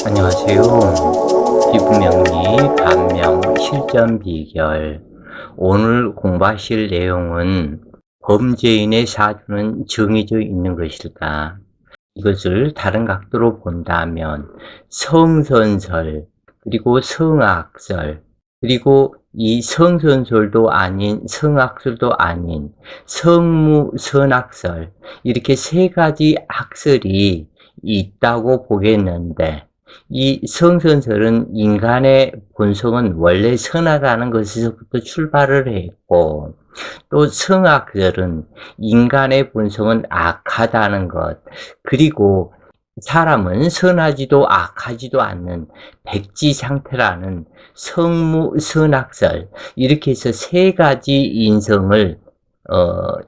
안녕하세요. 피부명리 반명 실전 비결. 오늘 공부하실 내용은 범죄인의 사주는 정해져 있는 것일까? 이것을 다른 각도로 본다면 성선설, 그리고 성악설, 그리고 이 성선설도 아닌 성악설도 아닌 성무선악설, 이렇게 세 가지 악설이 있다고 보겠는데, 이 성선설은 인간의 본성은 원래 선하다는 것에서부터 출발을 했고, 또 성악설은 인간의 본성은 악하다는 것, 그리고 사람은 선하지도 악하지도 않는 백지 상태라는 성무선악설, 이렇게 해서 세 가지 인성을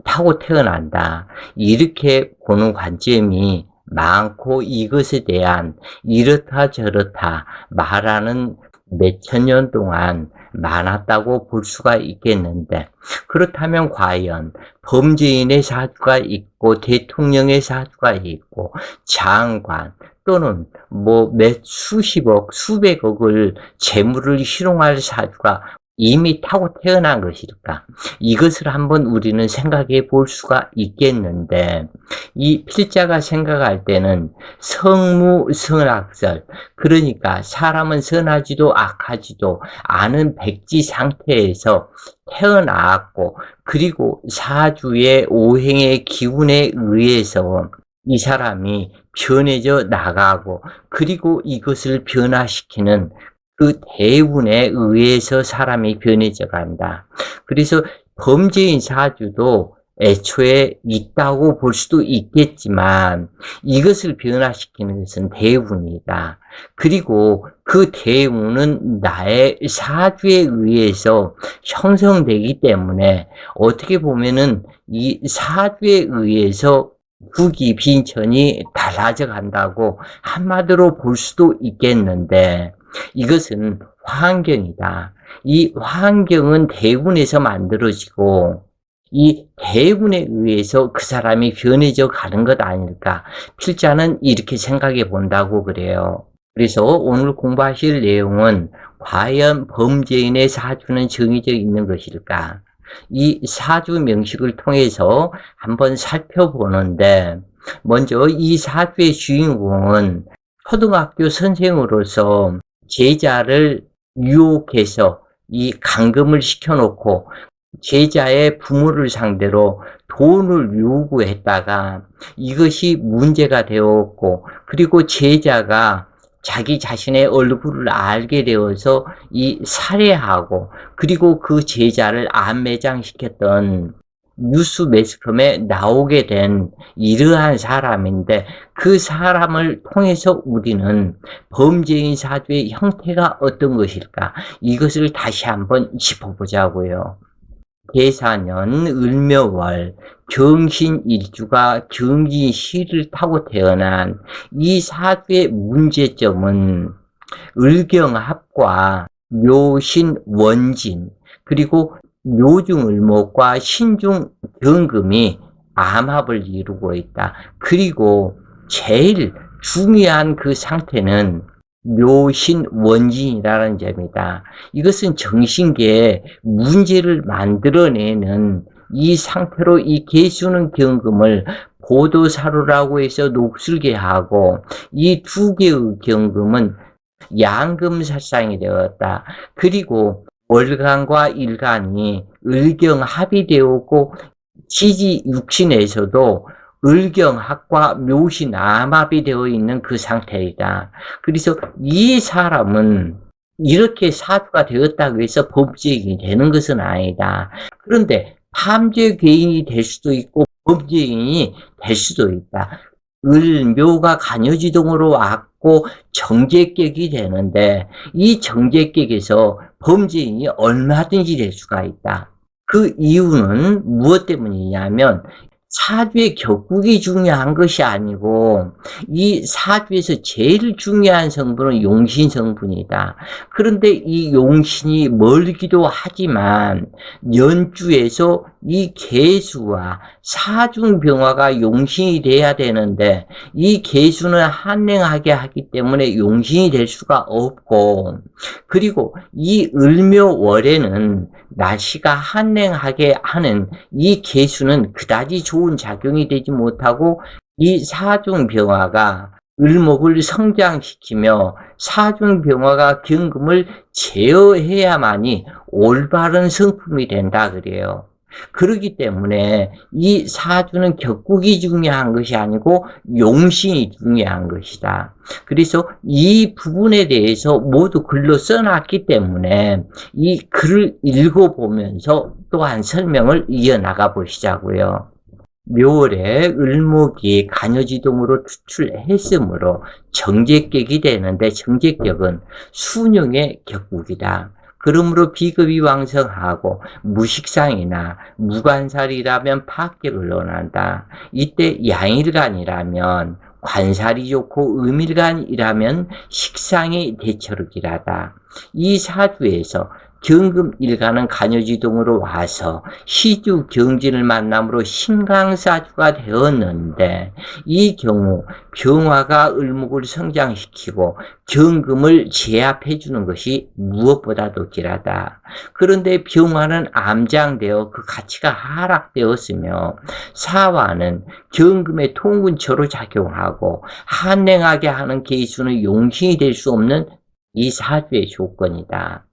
타고 태어난다, 이렇게 보는 관점이 많고, 이것에 대한 이렇다 저렇다 말하는 몇천 년 동안 많았다고 볼 수가 있겠는데, 그렇다면 과연 범죄인의 사주가 있고 대통령의 사주가 있고 장관 또는 몇 수십억 수백억을 재물을 희롱할 사주가 이미 타고 태어난 것일까? 이것을 한번 우리는 생각해 볼 수가 있겠는데, 이 필자가 생각할 때는 성무선악설, 그러니까 사람은 선하지도 악하지도 않은 백지 상태에서 태어났고, 그리고 사주의 오행의 기운에 의해서 이 사람이 변해져 나가고, 그리고 이것을 변화시키는 그 대운에 의해서 사람이 변해져 간다. 그래서 범죄인 사주도 애초에 있다고 볼 수도 있겠지만, 이것을 변화시키는 것은 대운이다. 그리고 그 대운은 나의 사주에 의해서 형성되기 때문에, 어떻게 보면은 이 사주에 의해서 국이 빈천이 달라져 간다고 한마디로 볼 수도 있겠는데, 이것은 환경이다. 이 환경은 대운에서 만들어지고, 이 대운에 의해서 그 사람이 변해져 가는 것 아닐까? 필자는 이렇게 생각해 본다고 그래요. 그래서 오늘 공부하실 내용은 과연 범죄인의 사주는 정해져 있는 것일까? 이 사주 명식을 통해서 한번 살펴보는데, 먼저 이 사주의 주인공은 초등학교 선생으로서 제자를 유혹해서 이 감금을 시켜놓고 제자의 부모를 상대로 돈을 요구했다가 이것이 문제가 되었고, 그리고 제자가 자기 자신의 얼굴을 알게 되어서 이 살해하고, 그리고 그 제자를 암매장시켰던 뉴스 매스컴에 나오게 된 이러한 사람인데, 그 사람을 통해서 우리는 범죄인 사주의 형태가 어떤 것일까? 이것을 다시 한번 짚어보자고요. 계사년 을묘월 경신일주가 경진시를 타고 태어난 이 사주의 문제점은 을경합과 묘신원진, 그리고 묘중을목과 신중경금이 암합을 이루고 있다. 그리고 제일 중요한 그 상태는 묘신원진이라는 점이다. 이것은 정신계에 문제를 만들어내는 이 상태로 이 계수는 경금을 보도사로라고 해서 녹슬게 하고, 이 두 개의 경금은 양금사상이 되었다. 그리고 월간과 일간이 을경합이 되었고, 지지 육신에서도 을경합과 묘신암합이 되어 있는 그 상태이다. 그래서 이 사람은 이렇게 사주가 되었다고 해서 범죄인이 되는 것은 아니다. 그런데 탐죄 괴인이 될 수도 있고 범죄인이 될 수도 있다. 을묘가 간여지동으로 왔고 정제격이 되는데, 이 정제격에서 범죄인이 얼마든지 될 수가 있다. 그 이유는 무엇 때문이냐면, 사주의 격국이 중요한 것이 아니고 이 사주에서 제일 중요한 성분은 용신 성분이다. 그런데 이 용신이 멀기도 하지만 연주에서 이 계수와 사중병화가 용신이 돼야 되는데 이 계수는 한랭하게 하기 때문에 용신이 될 수가 없고, 그리고 이 을묘월에는 날씨가 한랭하게 하는 이 계수는 그다지 좋은 작용이 되지 못하고 이 사중병화가 을목을 성장시키며 사중병화가 경금을 제어해야만이 올바른 성품이 된다 그래요. 그렇기 때문에 이 사주는 격국이 중요한 것이 아니고 용신이 중요한 것이다. 그래서 이 부분에 대해서 모두 글로 써놨기 때문에 이 글을 읽어보면서 또한 설명을 이어나가 보시자고요. 묘월에 을목이 간여지동으로 투출했으므로 정제격이 되는데, 정제격은 순용의 격국이다. 그러므로 비급이 왕성하고 무식상이나 무관살이라면 파격을 논한다. 이때 양일간이라면 관살이 좋고 음일간이라면 식상이 대처력이라다. 이 사주에서 경금일간은 간여지동으로 와서 시주 경진을 만남으로 신강사주가 되었는데, 이 경우 병화가 을목을 성장시키고 경금을 제압해 주는 것이 무엇보다도 길하다. 그런데 병화는 암장되어 그 가치가 하락되었으며 사화는 경금의 통근처로 작용하고 한랭하게 하는 계수는 용신이 될 수 없는 이 사주의 조건이다.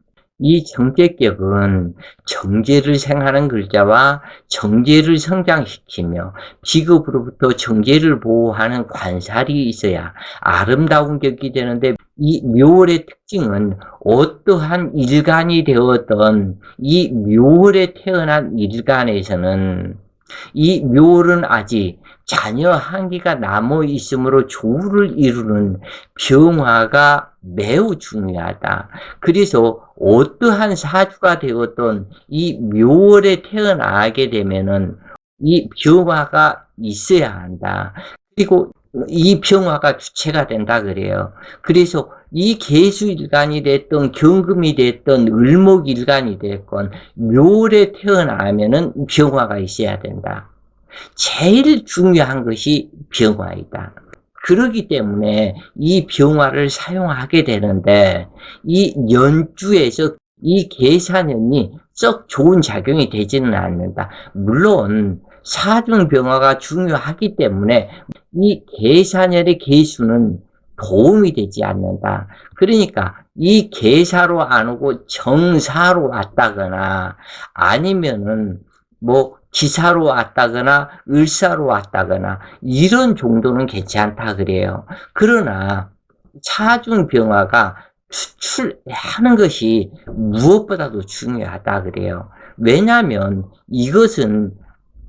이 정제격은 정제를 생하는 글자와 정제를 성장시키며 비급으로부터 정제를 보호하는 관살이 있어야 아름다운 격이 되는데, 이 묘월의 특징은 어떠한 일간이 되었던 이 묘월에 태어난 일간에서는 이 묘월은 아직 자녀 한기가 남아 있으므로 조우를 이루는 병화가 매우 중요하다. 그래서 어떠한 사주가 되었던 이 묘월에 태어나게 되면은 이 병화가 있어야 한다. 그리고 이 병화가 주체가 된다 그래요. 그래서 이 계수일간이 됐던 경금이 됐던 을목일간이 됐건 묘월에 태어나면은 병화가 있어야 된다. 제일 중요한 것이 병화이다. 그렇기 때문에 이 병화를 사용하게 되는데, 이 연주에서 이 계사년이 썩 좋은 작용이 되지는 않는다. 물론 사중병화가 중요하기 때문에 이 계사년의 계수는 도움이 되지 않는다. 그러니까 이 계사로 안 오고 정사로 왔다거나 아니면은 기사로 왔다거나 을사로 왔다거나 이런 정도는 괜찮다 그래요. 그러나 사중병화가 추출하는 것이 무엇보다도 중요하다 그래요. 왜냐하면 이것은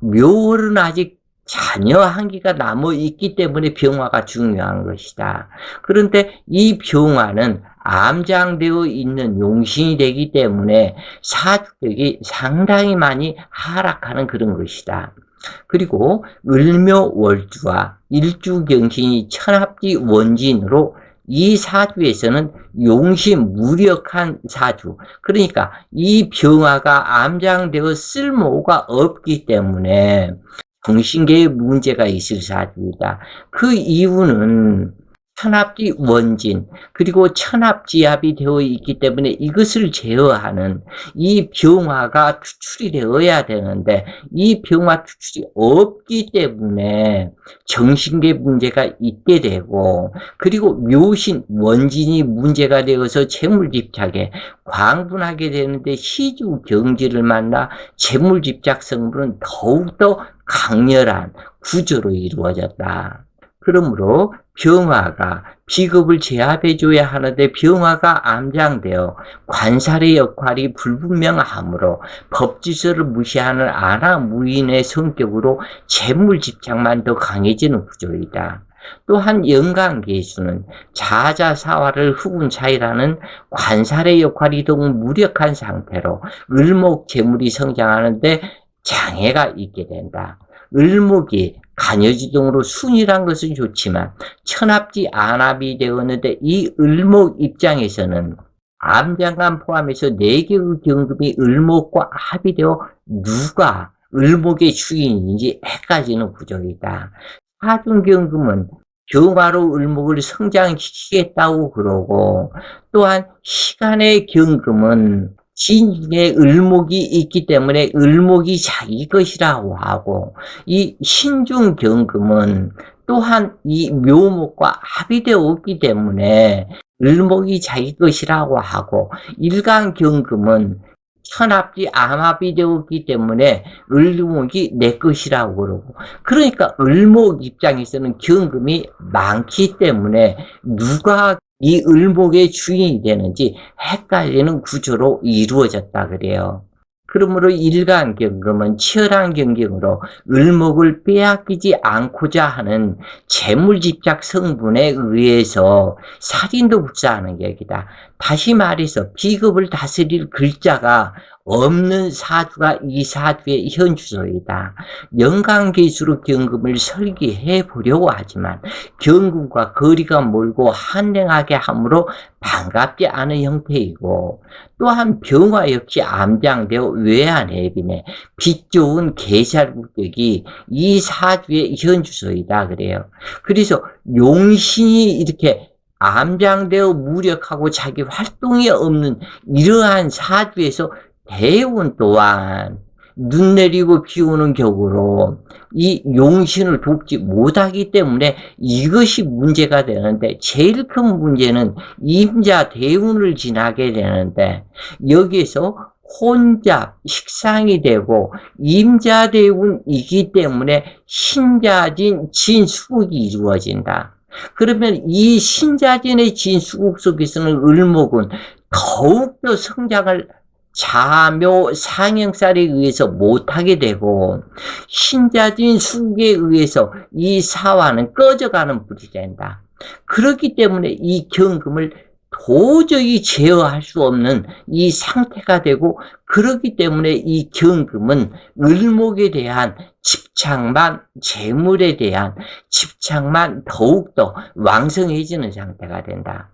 묘월은 아직 자녀 한기가 남아 있기 때문에 병화가 중요한 것이다. 그런데 이 병화는 암장되어 있는 용신이 되기 때문에 사주격이 상당히 많이 하락하는 그런 것이다. 그리고 을묘월주와 일주경신이 천합지 원진으로 이 사주에서는 용신 무력한 사주, 그러니까 이 병화가 암장되어 쓸모가 없기 때문에 정신계에 문제가 있을 사주이다. 그 이유는 천합지 원진, 그리고 천합지합이 되어 있기 때문에 이것을 제어하는 이 병화가 추출이 되어야 되는데, 이 병화 추출이 없기 때문에 정신계 문제가 있게 되고, 그리고 묘신 원진이 문제가 되어서 재물집착에 광분하게 되는데, 시주 경지를 만나 재물집착 성분은 더욱더 강렬한 구조로 이루어졌다. 그러므로 병화가 비급을 제압해줘야 하는데 병화가 암장되어 관살의 역할이 불분명하므로 법질서를 무시하는 안하무인의 성격으로 재물집착만 더 강해지는 구조이다. 또한 영간계수는 자자사화를 흑운차이라는 관살의 역할이 더욱 무력한 상태로 을목 재물이 성장하는데 장애가 있게 된다. 을목이 간여지동으로 순이란 것은 좋지만 천합지 안합이 되었는데, 이 을목 입장에서는 암장간 포함해서 4개의 경금이 을목과 합이 되어 누가 을목의 주인인지 헷갈리는 구조이다. 사중경금은 경화로 을목을 성장시키겠다고 그러고, 또한 시간의 경금은 진중에 을목이 있기 때문에 을목이 자기 것이라고 하고, 이 신중경금은 또한 이 묘목과 합의되어 있기 때문에 을목이 자기 것이라고 하고, 일간경금은 천합지 암합이 되었기 때문에 을목이 내 것이라고 그러고, 그러니까 을목 입장에서는 경금이 많기 때문에 누가 이 을목의 주인이 되는지 헷갈리는 구조로 이루어졌다 그래요. 그러므로 일간경금은 치열한 경쟁으로 을목을 빼앗기지 않고자 하는 재물집착 성분에 의해서 살인도 불사하는 격이다. 다시 말해서 비겁을 다스릴 글자가 없는 사주가 이 사주의 현주소이다. 연간계수로 경금을 설계해 보려고 하지만 경금과 거리가 멀고 한랭하게 함으로 반갑지 않은 형태이고, 또한 병화 역시 암장되어 외환해빈에 빛 좋은 계살국격이 이 사주의 현주소이다 그래요. 그래서 용신이 이렇게 암장되어 무력하고 자기 활동이 없는 이러한 사주에서 대운 또한 눈 내리고 비 오는 격으로 이 용신을 돕지 못하기 때문에 이것이 문제가 되는데, 제일 큰 문제는 임자 대운을 지나게 되는데, 여기에서 혼잡, 식상이 되고 임자 대운이기 때문에 신자진 진수국이 이루어진다. 그러면 이 신자진의 진수국 속에서는 을목은 더욱더 성장을 자묘 상형살에 의해서 못하게 되고, 신자진 수국에 의해서 이 사화는 꺼져가는 불이 된다. 그렇기 때문에 이 경금을 도저히 제어할 수 없는 이 상태가 되고, 그렇기 때문에 이 경금은 을목에 대한 집착만, 재물에 대한 집착만 더욱더 왕성해지는 상태가 된다.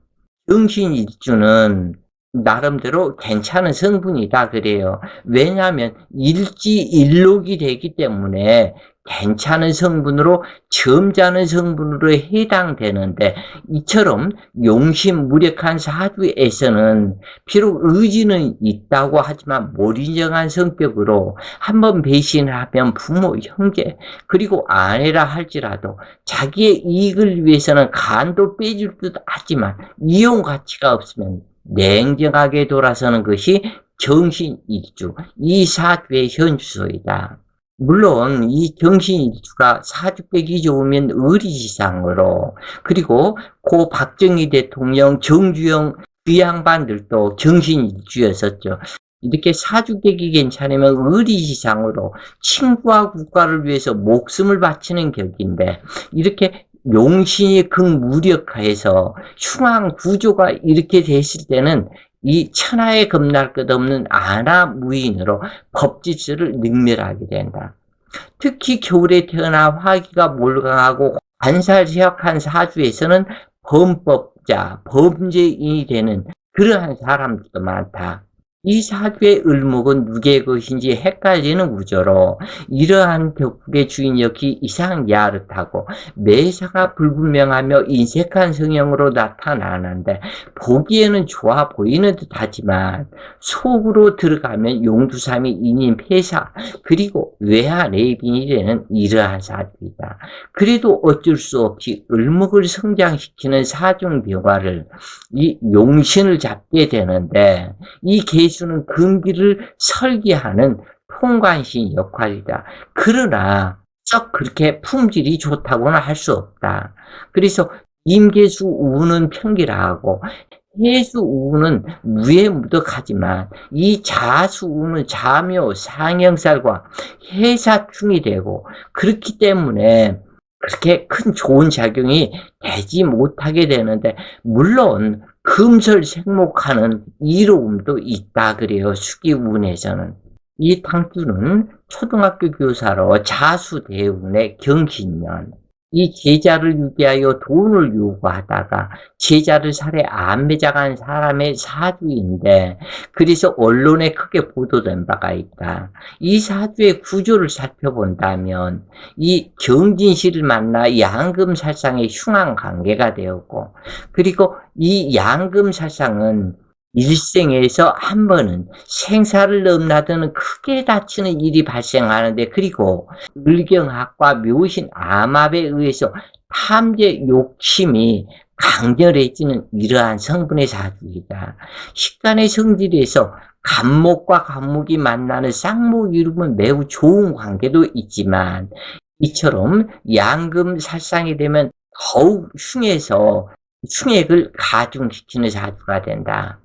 정신일주는 나름대로 괜찮은 성분이다 그래요. 왜냐하면 일지일록이 되기 때문에 괜찮은 성분으로, 점잖은 성분으로 해당되는데, 이처럼 용신무력한 사주에서는 비록 의지는 있다고 하지만 몰인정한 성격으로 한번 배신을 하면 부모, 형제, 그리고 아내라 할지라도 자기의 이익을 위해서는 간도 빼줄 듯 하지만 이용 가치가 없으면 냉정하게 돌아서는 것이 정신일주, 이 사주의 현주소이다. 물론 이 정신일주가 사주백이 좋으면 의리지상으로, 그리고 고 박정희 대통령, 정주영 그 양반들도 정신일주였었죠. 이렇게 사주격이 괜찮으면 의리지상으로 친구와 국가를 위해서 목숨을 바치는 격인데, 이렇게 용신이 극무력화해서 흉한 구조가 이렇게 됐을 때는 이 천하에 겁날 것 없는 안하무인으로 법질서를 능멸하게 된다. 특히 겨울에 태어나 화기가 몰강하고 관살세약한 사주에서는 범법자, 범죄인이 되는 그러한 사람들도 많다. 이 사주의 을목은 누구의 것인지 헷갈리는 구조로, 이러한 격국의 주인 역시 이상 야릇하고 매사가 불분명하며 인색한 성형으로 나타나는데, 보기에는 좋아 보이는 듯 하지만 속으로 들어가면 용두삼이 인인 폐사, 그리고 외하내빈이 되는 이러한 사주이다. 그래도 어쩔 수 없이 을목을 성장시키는 사중병화를, 이 용신을 잡게 되는데, 이 개수는 금기를 설계하는 통관신 역할이다. 그러나 썩 그렇게 품질이 좋다고는 할 수 없다. 그래서 임계수 우는 평기라하고 해수 우는 무해무덕하지만, 이 자수 우는 자묘 상형살과 해사충이 되고, 그렇기 때문에 그렇게 큰 좋은 작용이 되지 못하게 되는데, 물론 금설생목하는 이로움도 있다 그래요. 수기운에서는. 이 탕주는 초등학교 교사로 자수대운의 경신년, 이 제자를 유기하여 돈을 요구하다가 제자를 살해 암매장한 사람의 사주인데, 그래서 언론에 크게 보도된 바가 있다. 이 사주의 구조를 살펴본다면 이 경진씨를 만나 양금살상의 흉한 관계가 되었고, 그리고 이 양금살상은 일생에서 한 번은 생사를 넘나드는 크게 다치는 일이 발생하는데, 그리고 을경학과 묘신 암압에 의해서 탐재 욕심이 강렬해지는 이러한 성분의 사주이다. 식간의 성질에서 간목과 간목이 만나는 쌍목 이루면 매우 좋은 관계도 있지만, 이처럼 양금살상이 되면 더욱 흉액을 가중시키는 사주가 된다.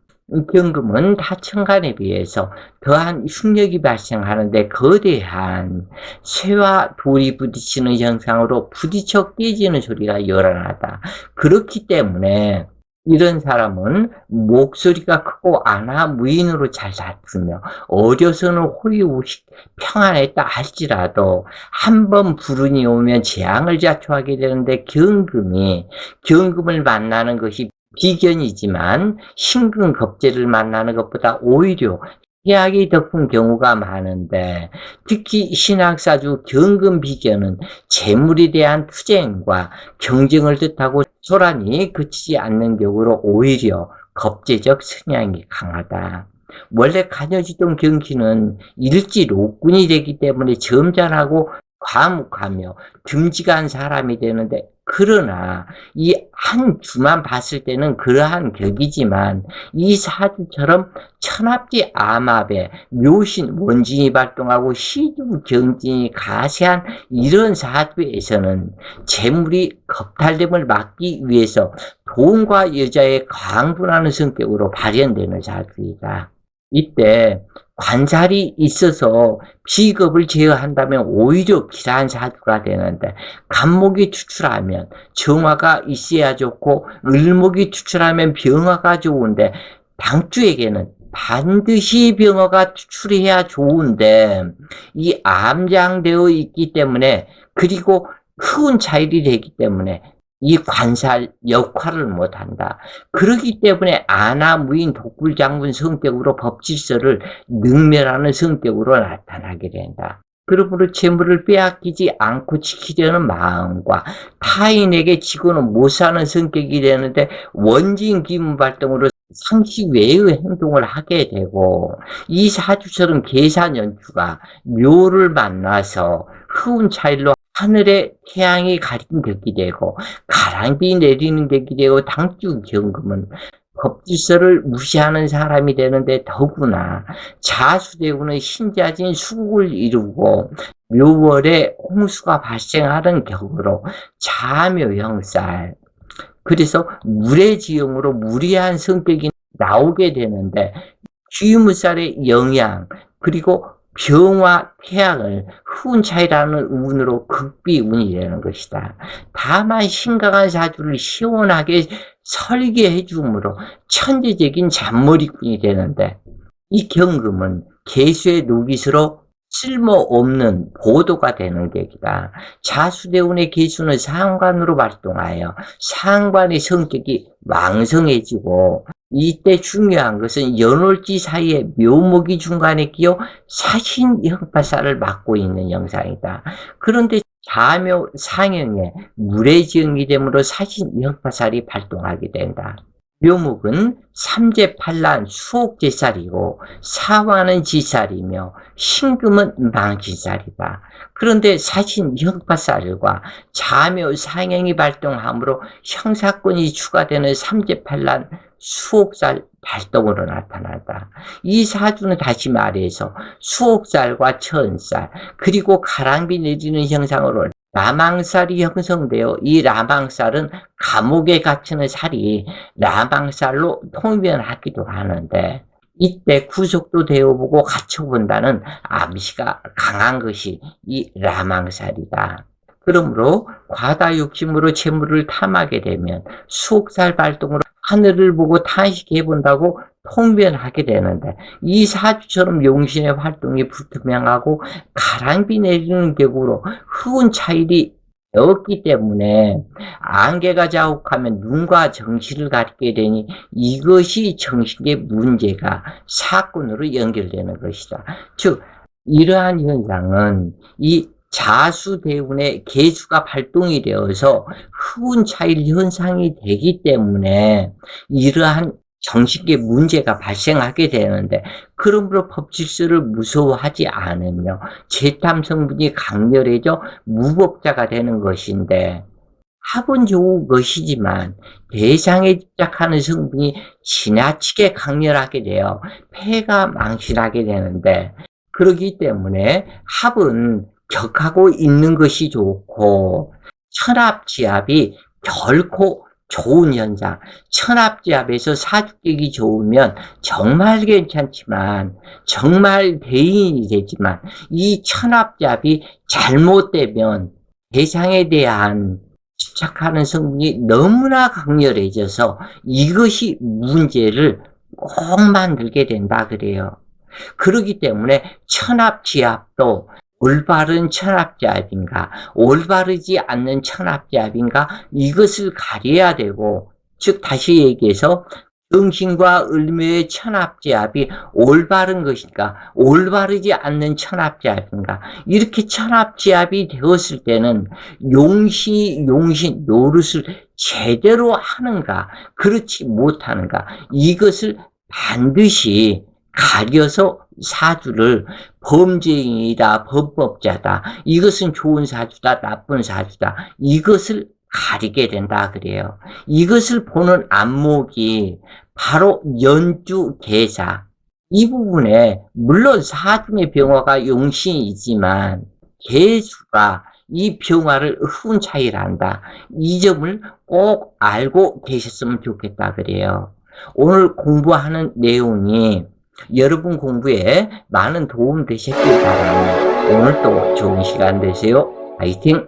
경금은 타천간에 비해서 더한 흉력이 발생하는데 거대한 쇠와 돌이 부딪히는 현상으로 부딪혀 깨지는 소리가 요란하다. 그렇기 때문에 이런 사람은 목소리가 크고 아나무인으로 잘 다투며 어려서는 호의호식 평안했다 할지라도 한번 불운이 오면 재앙을 자초하게 되는데, 경금을 만나는 것이 비견이지만 신금겁제를 만나는 것보다 오히려 해악이 덮은 경우가 많은데, 특히 신학사주 경금비견은 재물에 대한 투쟁과 경쟁을 뜻하고 소란이 그치지 않는 경우로 오히려 겁제적 성향이 강하다. 원래 간여지동 경기는 일지록군이 되기 때문에 점잖하고 과묵하며 듬직한 사람이 되는데, 그러나 이 한 주만 봤을 때는 그러한 격이지만 이 사주처럼 천합지 암압에 묘신 원진이 발동하고 시주 경진이 가세한 이런 사주에서는 재물이 겁탈됨을 막기 위해서 돈과 여자의 강분하는 성격으로 발현되는 사주이다. 이때 관살이 있어서 비겁을 제어한다면 오히려 길한 사주가 되는데, 간목이 추출하면 정화가 있어야 좋고 을목이 추출하면 병화가 좋은데, 당주에게는 반드시 병화가 추출해야 좋은데 이 암장되어 있기 때문에, 그리고 큰 차일이 되기 때문에 이 관살 역할을 못한다. 그렇기 때문에 아나무인 독불장군 성격으로 법질서를 능멸하는 성격으로 나타나게 된다. 그러므로 재물을 빼앗기지 않고 지키려는 마음과 타인에게 지고는 못 사는 성격이 되는데, 원진 기문 발동으로 상식 외의 행동을 하게 되고, 이 사주처럼 계산연주가 묘를 만나서 흐운 차일로 하늘에 태양이 가린 격이 되고 가랑비 내리는 격이 되고, 당주 경금은 법질서를 무시하는 사람이 되는데, 더구나 자수대우는 신자진 수국을 이루고 묘월에 홍수가 발생하는 격으로 자묘형살, 그래서 물의 지형으로 무리한 성격이 나오게 되는데, 귀무살의 영향 그리고 병화 태양을 후운 차이라는 운으로 극비운이 되는 것이다. 다만 심각한 사주를 시원하게 설계해 주므로 천재적인 잔머리꾼이 되는데, 이 경금은 개수의 노깃으로 쓸모없는 보도가 되는 격이다. 자수대운의 개수는 상관으로 발동하여 상관의 성격이 왕성해지고, 이때 중요한 것은 연월지 사이에 묘목이 중간에 끼어 사신 형파살을 맡고 있는 영상이다. 그런데 자묘 상형에 물의 지형이 되므로 사신 형파살이 발동하게 된다. 묘목은 삼재팔란 수옥제살이고 사화는 지살이며 신금은 망신살이다. 그런데 사신 형파살과 자묘 상형이 발동하므로 형사권이 추가되는 삼재팔란 수옥살 발동으로 나타난다. 이 사주는 다시 말해서 수옥살과 천살 그리고 가랑비 내리는 형상으로 라망살이 형성되어, 이 라망살은 감옥에 갇히는 살이 라망살로 통변하기도 하는데, 이때 구속도 되어보고 갇혀본다는 암시가 강한 것이 이 라망살이다. 그러므로 과다 욕심으로 재물을 탐하게 되면 수옥살 발동으로 하늘을 보고 탄식해 본다고 통변하게 되는데, 이 사주처럼 용신의 활동이 불투명하고 가랑비 내리는 격으로 흐운 차일이 배웠기 때문에 안개가 자욱하면 눈과 정신을 가리게 되니 이것이 정신의 문제가 사건으로 연결되는 것이다. 즉 이러한 현상은 이 자수대운의 계수가 발동이 되어서 흡운차일 현상이 되기 때문에 이러한 정신계 문제가 발생하게 되는데, 그러므로 법질서를 무서워하지 않으며 재탐 성분이 강렬해져 무법자가 되는 것인데, 합은 좋은 것이지만 대상에 집착하는 성분이 지나치게 강렬하게 되어 폐가 망신하게 되는데, 그러기 때문에 합은 격하고 있는 것이 좋고, 천합지합이 결코 좋은 현상, 천합지합에서 사주격이 좋으면 정말 괜찮지만, 정말 대인이 되지만, 이 천합지합이 잘못되면 대상에 대한 집착하는 성분이 너무나 강렬해져서 이것이 문제를 꼭 만들게 된다 그래요. 그렇기 때문에 천합지합도 올바른 천합지합인가, 올바르지 않는 천합지합인가, 이것을 가려야 되고, 즉 다시 얘기해서 정신과 을묘의 천합지합이 올바른 것인가, 올바르지 않는 천합지합인가, 이렇게 천합지합이 되었을 때는 용신 노릇을 제대로 하는가, 그렇지 못하는가, 이것을 반드시 가려서 사주를 범죄인이다, 범법자다, 이것은 좋은 사주다, 나쁜 사주다, 이것을 가리게 된다 그래요. 이것을 보는 안목이 바로 연주계사. 이 부분에 물론 사중의 병화가 용신이지만 계수가 이 병화를 흡운차일한다. 이 점을 꼭 알고 계셨으면 좋겠다 그래요. 오늘 공부하는 내용이 여러분 공부에 많은 도움 되셨길 바랍니다. 오늘도 좋은 시간 되세요. 파이팅!